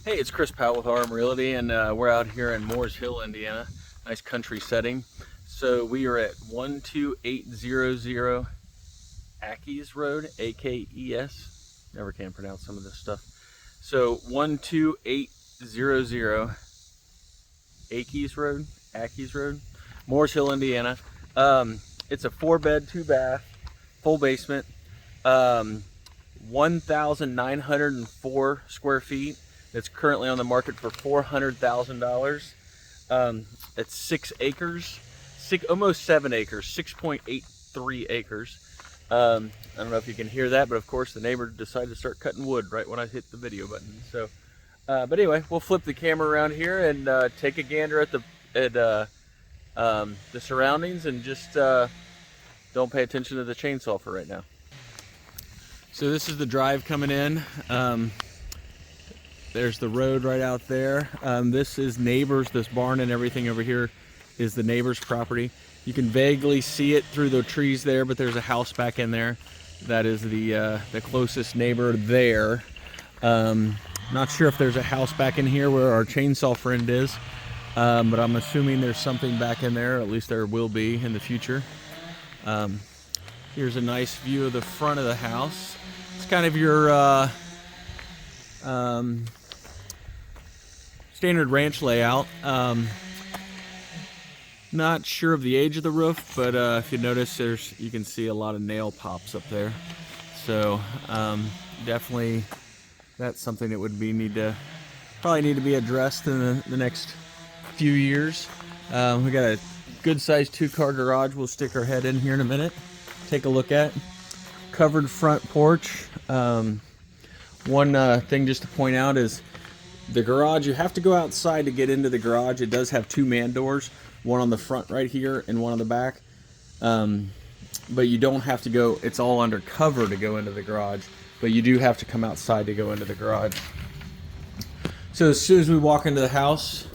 Hey, it's Chris Powell with RM Realty, and we're out here in Moores Hill, Indiana. Nice country setting. So we are at 12800 Akes Road, A-K-E-S. Never can pronounce some of this stuff. So 12800 Akes Road, Moores Hill, Indiana. It's a 4-bed, 2-bath, full basement, 1,904 square feet. It's currently on the market for $400,000. It's 6 acres, almost 7 acres, 6.83 acres. I don't know if you can hear that, but of course the neighbor decided to start cutting wood right when I hit the video button. So, but anyway, we'll flip the camera around here and take a gander at the surroundings, and just don't pay attention to the chainsaw for right now. So this is the drive coming in. There's the road right out there. This is neighbors. This barn and everything over here is the neighbor's property. You can vaguely see it through the trees there, but there's a house back in there. That is the closest neighbor there. Not sure if there's a house back in here where our chainsaw friend is, but I'm assuming there's something back in there. At least there will be in the future. Here's a nice view of the front of the house. It's kind of your standard ranch layout. Not sure of the age of the roof, but if you notice, you can see a lot of nail pops up there. So definitely that's something that would probably need to be addressed in the next few years. We got a good sized 2-car garage. We'll stick our head in here in a minute, take a look at. Covered front porch. One thing just to point out is the garage, you have to go outside to get into the garage. It does have 2 man doors, one on the front right here and one on the back. But you don't have to go, it's all under cover to go into the garage, but you do have to come outside to go into the garage. So as soon as we walk into the house,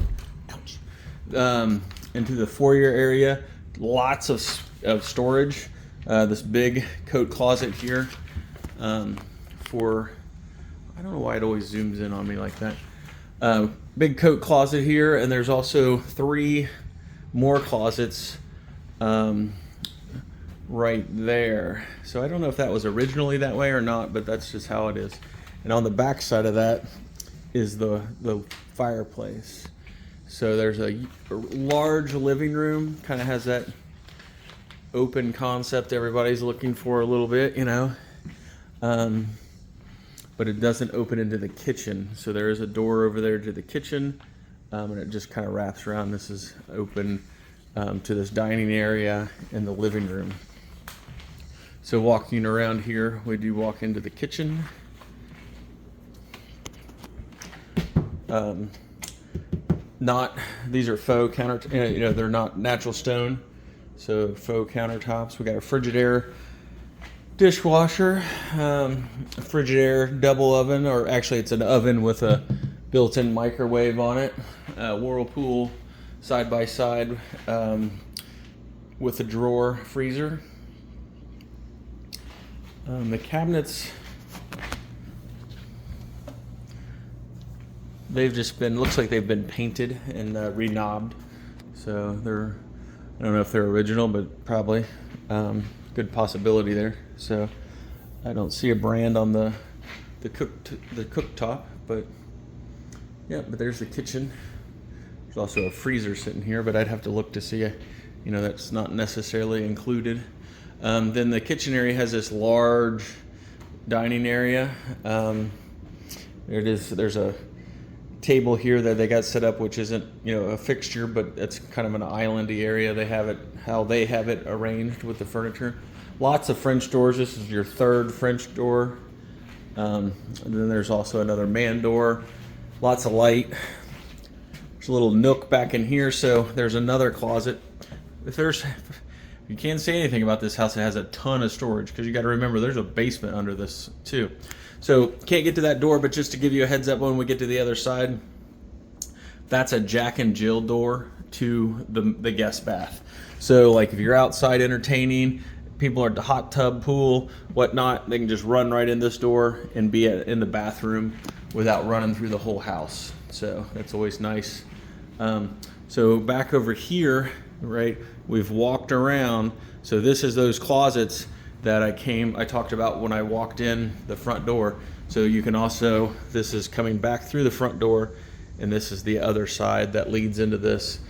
into the foyer area, lots of storage. This big coat closet here for, I don't know why it always zooms in on me like that. Big coat closet here, and there's also 3 more closets right there. So I don't know if that was originally that way or not, but that's just how it is. And on the back side of that is the fireplace. So there's a large living room, kind of has that open concept everybody's looking for a little bit, you know. But it doesn't open into the kitchen. So there is a door over there to the kitchen, and it just kind of wraps around. This is open to this dining area and the living room. So walking around here, we do walk into the kitchen. These are faux countertops, you know, they're not natural stone. So faux countertops. We got a Frigidaire dishwasher, a Frigidaire double oven, or actually it's an oven with a built-in microwave on it. Whirlpool side by side with a drawer freezer. The cabinets, looks like they've been painted and re-knobbed. So I don't know if they're original, but probably. Good possibility there. So I don't see a brand on the cooktop, but yeah. But there's the kitchen. There's also a freezer sitting here, but I'd have to look to see. You know, that's not necessarily included. Then the kitchen area has this large dining area. There it is. There's a table here that they got set up, which isn't, you know, a fixture, but it's kind of an islandy area. They have it how they have it arranged with the furniture. Lots of French doors. This is your 3rd French door. And then there's also another man door. Lots of light. There's a little nook back in here, so there's another closet. You can't say anything about this house, it has a ton of storage, because you got to remember there's a basement under this too. So can't get to that door, but just to give you a heads up when we get to the other side, that's a Jack and Jill door to the guest bath. So like if you're outside entertaining, people are at the hot tub, pool, whatnot, they can just run right in this door and be in the bathroom without running through the whole house. So that's always nice. So back over here, right, we've walked around. So this is those closets that I talked about when I walked in the front door. So you can also, this is coming back through the front door, and this is the other side that leads into this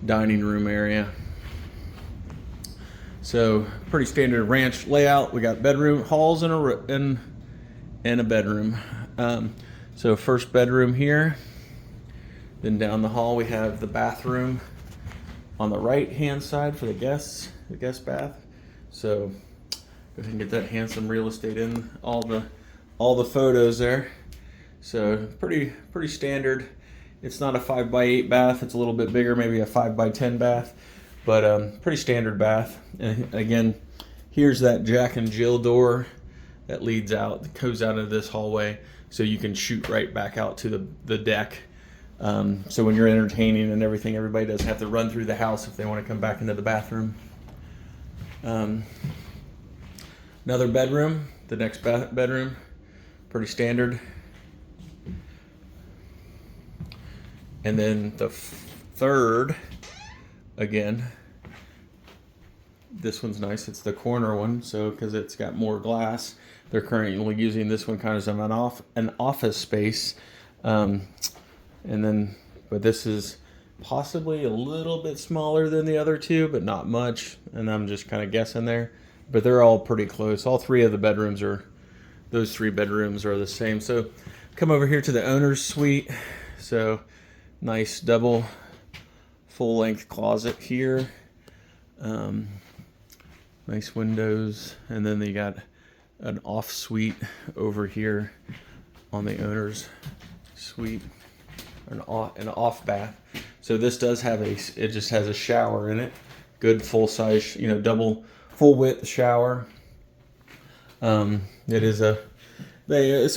dining room area. So pretty standard ranch layout. We got bedroom, halls, and a bedroom. So first bedroom here. Then down the hall we have the bathroom on the right hand side for the guest bath. So go ahead and get that handsome real estate in all the photos there. So pretty standard. It's not a 5x8 bath. It's a little bit bigger, maybe a 5x10 bath, but pretty standard bath. And again, here's that Jack and Jill door that leads out, that goes out into this hallway, so you can shoot right back out to the deck. So when you're entertaining and everything, everybody doesn't have to run through the house if they want to come back into the bathroom. Another bedroom, the next bedroom, pretty standard. And then the third, again, this one's nice. It's the corner one, so because it's got more glass. They're currently using this one kind of as an office space. But this is possibly a little bit smaller than the other two, but not much. And I'm just kind of guessing there. But they're all pretty close. All three of the bedrooms those three bedrooms are the same. So come over here to the owner's suite. So nice double full-length closet here. Nice windows. And then they got an off suite over here on the owner's suite. An off bath. So this does have it just has a shower in it. Good full size, double full width shower. It's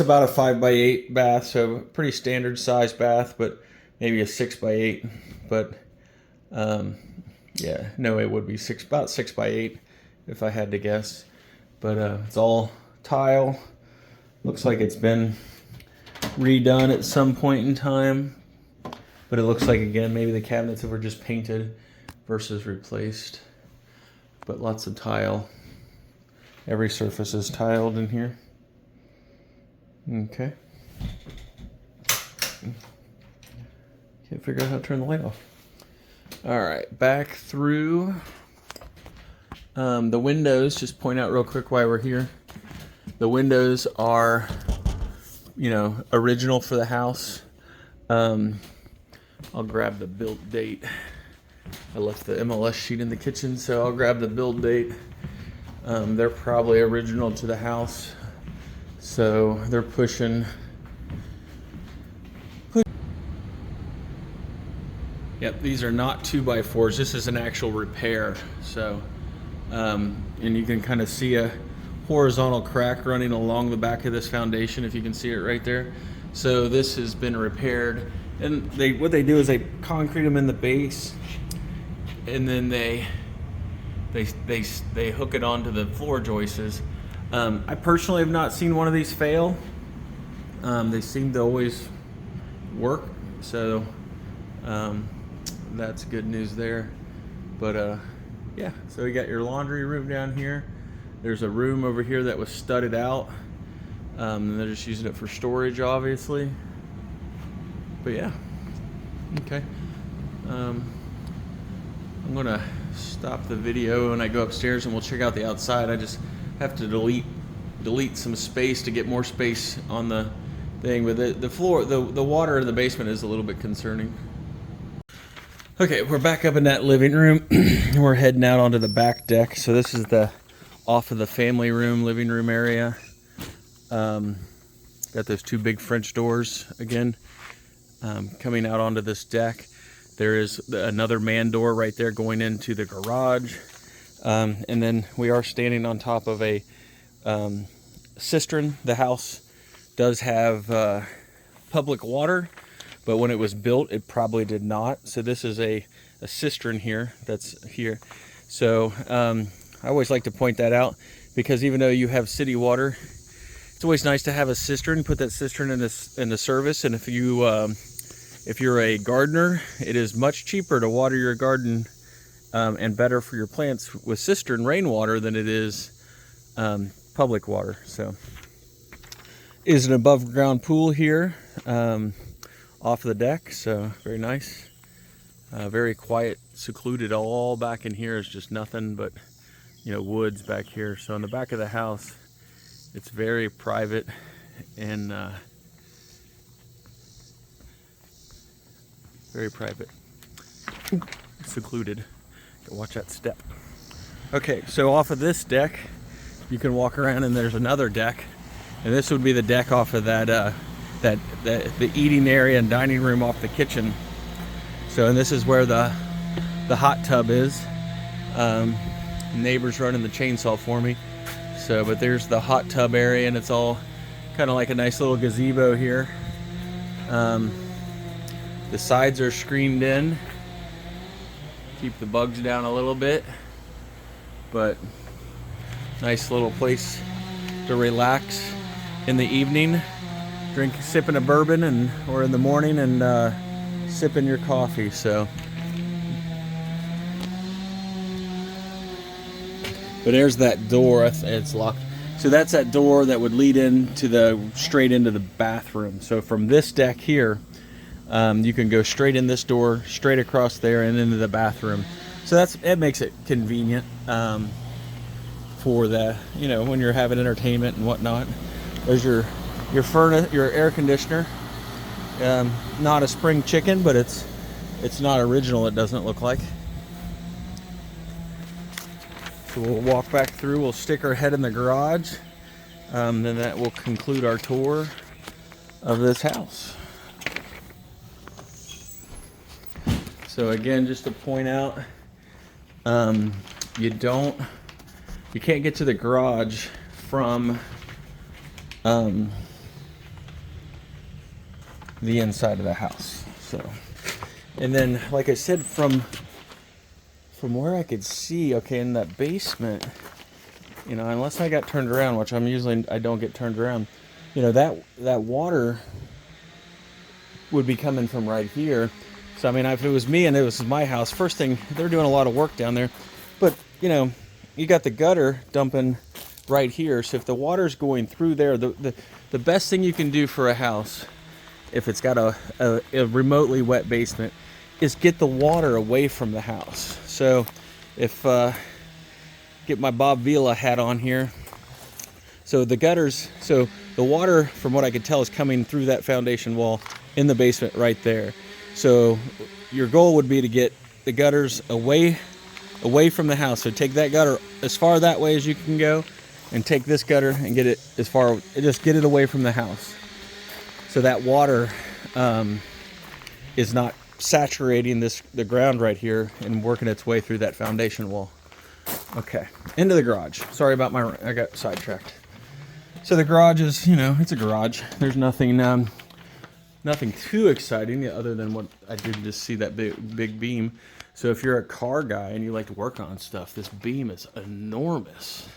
about a 5x8 bath, so pretty standard size bath, but maybe a 6x8. But yeah, no, it would be about 6x8 if I had to guess. But it's all tile. Looks like it's been redone at some point in time. But it looks like, again, maybe the cabinets were just painted versus replaced. But lots of tile. Every surface is tiled in here. Okay. Can't figure out how to turn the light off. All right, back through the windows. Just point out real quick why we're here. The windows are, original for the house. I'll grab the build date. I left the MLS sheet in the kitchen, so I'll grab the build date. They're probably original to the house, so they're pushing. Yep, these are not 2x4s. This is an actual repair. So, and you can kind of see a horizontal crack running along the back of this foundation, if you can see it right there. So this has been repaired. And what they do is they concrete them in the base, and then they hook it onto the floor joists. I personally have not seen one of these fail. They seem to always work, so that's good news there. But yeah, so you got your laundry room down here. There's a room over here that was studded out. And they're just using it for storage, obviously. But yeah, okay. I'm gonna stop the video and I go upstairs and we'll check out the outside. I just have to delete some space to get more space on the thing. But the floor, the water in the basement is a little bit concerning. Okay, we're back up in that living room. We're heading out onto the back deck. So this is off of the family room, living room area. Got those two big French doors again. Coming out onto this deck, there is another man door right there going into the garage, and then we are standing on top of a cistern. The house does have public water, but when it was built it probably did not. So this is a cistern here that's here. So I always like to point that out, because even though you have city water, it's it's always nice to have a cistern. Put that cistern into service, and if you're a gardener, it is much cheaper to water your garden and better for your plants with cistern rainwater than it is public water. So, is an above ground pool here off the deck. So very nice, very quiet, secluded. All back in here is just nothing but woods back here. So in the back of the house, it's very private and very private, secluded. Watch that step. Okay, so off of this deck, you can walk around, and there's another deck, and this would be the deck off of that the eating area and dining room off the kitchen. So, and this is where the hot tub is. Neighbor's running the chainsaw for me. So, but there's the hot tub area, and it's all kind of like a nice little gazebo here. The sides are screened in, keep the bugs down a little bit, but nice little place to relax in the evening, sipping a bourbon, or in the morning, and sipping your coffee. So, but there's that door. It's locked. So that's that door that would lead straight into the bathroom. So from this deck here, you can go straight in this door, straight across there, and into the bathroom. So it makes it convenient for the when you're having entertainment and whatnot. There's your furnace, your air conditioner. Not a spring chicken, but it's not original. It doesn't look like. So we'll walk back through. We'll stick our head in the garage. Then that will conclude our tour of this house. So again, just to point out, you can't get to the garage from the inside of the house. So, and then, like I said, from where I could see, okay, in that basement, unless I got turned around, which I don't get turned around, that water would be coming from right here. So, I mean, if it was me and it was my house, first thing, they're doing a lot of work down there. But, you got the gutter dumping right here. So if the water's going through there, the best thing you can do for a house, if it's got a remotely wet basement, is get the water away from the house. So if, get my Bob Vila hat on here. So the water, from what I could tell, is coming through that foundation wall in the basement right there. So your goal would be to get the gutters away from the house. So take that gutter as far that way as you can go, and take this gutter and get it just get it away from the house. So that water is not saturating the ground right here and working its way through that foundation wall. Okay, into the garage. Sorry about I got sidetracked. So the garage is, it's a garage. There's nothing too exciting other than what I did just see, that big beam. So if you're a car guy and you like to work on stuff, this beam is enormous.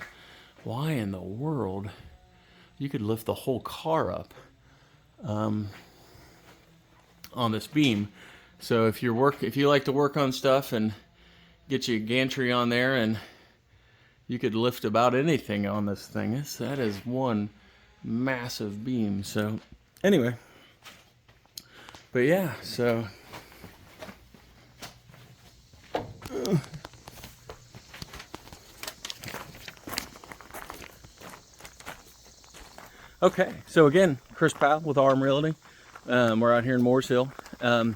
Why in the world? You could lift the whole car up on this beam. So if you like to work on stuff and get you a gantry on there, and you could lift about anything on this thing. That is one massive beam. So anyway, but yeah, so okay, so again, Chris Powell with Arm Realty. We're out here in Moores Hill, and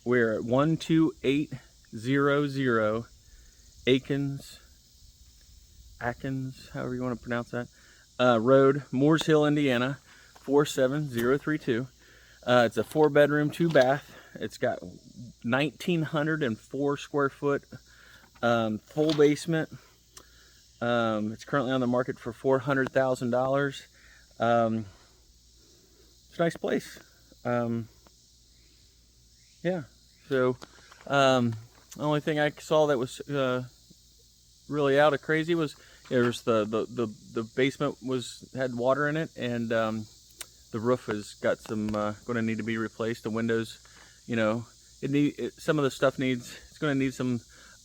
we're at 12800 Akes, however you want to pronounce that, Road, Moores Hill, Indiana, 47032. It's a 4-bedroom, 2-bath. It's got 1,904 square foot, full basement. It's currently on the market for $400,000. It's a nice place. Yeah. So, the only thing I saw that was really out of crazy was There's the basement had water in it, and the roof has got some going to need to be replaced. The windows, you know, some of the stuff it's going to need some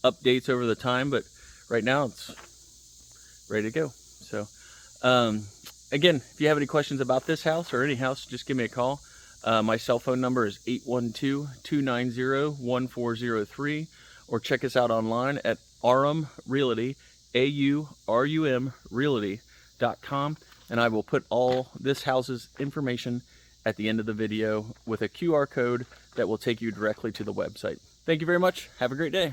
updates over the time, but right now it's ready to go. So again, if you have any questions about this house or any house, just give me a call. My cell phone number is 812-290-1403, or check us out online at Aurum Realty, AURUM Realty.com, and I will put all this house's information at the end of the video with a QR code that will take you directly to the website. Thank you very much. Have a great day.